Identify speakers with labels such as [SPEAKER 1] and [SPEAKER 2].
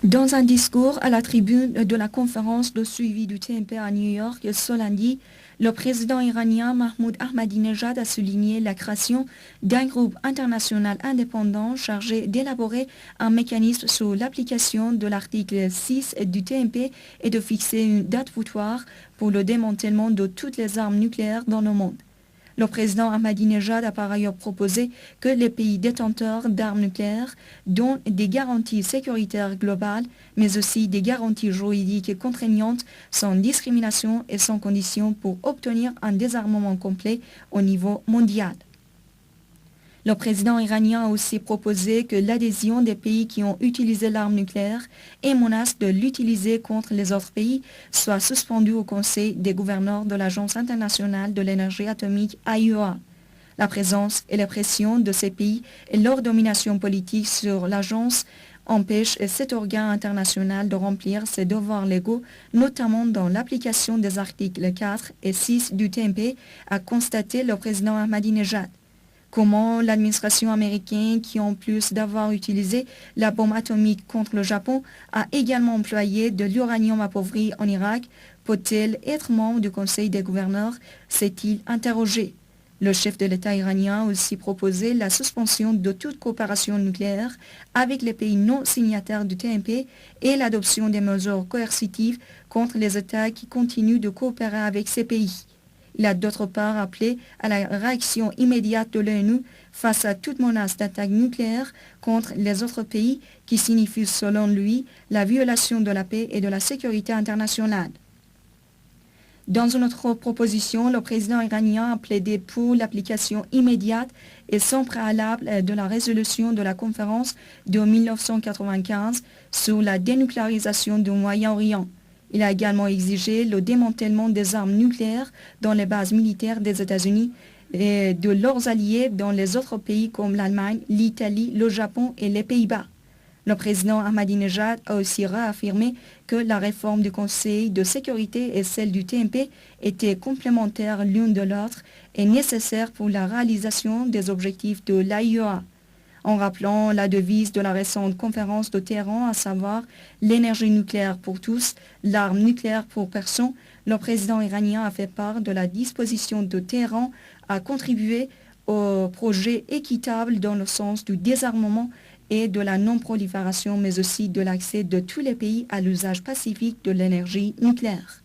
[SPEAKER 1] Dans un discours à la tribune de la conférence de suivi du TNP à New York ce lundi, le président iranien Mahmoud Ahmadinejad a souligné la création d'un groupe international indépendant chargé d'élaborer un mécanisme sur l'application de l'article 6 du TNP et de fixer une date butoir pour le démantèlement de toutes les armes nucléaires dans le monde. Le président Ahmadinejad a par ailleurs proposé que les pays détenteurs d'armes nucléaires donnent des garanties sécuritaires globales, mais aussi des garanties juridiques contraignantes sans discrimination et sans condition pour obtenir un désarmement complet au niveau mondial. Le président iranien a aussi proposé que l'adhésion des pays qui ont utilisé l'arme nucléaire et menacent de l'utiliser contre les autres pays soit suspendue au Conseil des gouverneurs de l'Agence internationale de l'énergie atomique AIEA. La présence et la pression de ces pays et leur domination politique sur l'agence empêchent cet organe international de remplir ses devoirs légaux, notamment dans l'application des articles 4 et 6 du TNP, a constaté le président Ahmadinejad. Comment l'administration américaine, qui en plus d'avoir utilisé la bombe atomique contre le Japon, a également employé de l'uranium appauvri en Irak, peut-elle être membre du Conseil des gouverneurs, s'est-il interrogé. Le chef de l'État iranien a aussi proposé la suspension de toute coopération nucléaire avec les pays non signataires du TNP et l'adoption des mesures coercitives contre les États qui continuent de coopérer avec ces pays. Il a d'autre part appelé à la réaction immédiate de l'ONU face à toute menace d'attaque nucléaire contre les autres pays qui signifie selon lui la violation de la paix et de la sécurité internationale. Dans une autre proposition, le président iranien a plaidé pour l'application immédiate et sans préalable de la résolution de la conférence de 1995 sur la dénucléarisation du Moyen-Orient. Il a également exigé le démantèlement des armes nucléaires dans les bases militaires des États-Unis et de leurs alliés dans les autres pays comme l'Allemagne, l'Italie, le Japon et les Pays-Bas. Le président Ahmadinejad a aussi réaffirmé que la réforme du Conseil de sécurité et celle du TNP étaient complémentaires l'une de l'autre et nécessaires pour la réalisation des objectifs de l'AIEA. En rappelant la devise de la récente conférence de Téhéran, à savoir l'énergie nucléaire pour tous, l'arme nucléaire pour personne, le président iranien a fait part de la disposition de Téhéran à contribuer au projet équitable dans le sens du désarmement et de la non-prolifération, mais aussi de l'accès de tous les pays à l'usage pacifique de l'énergie nucléaire.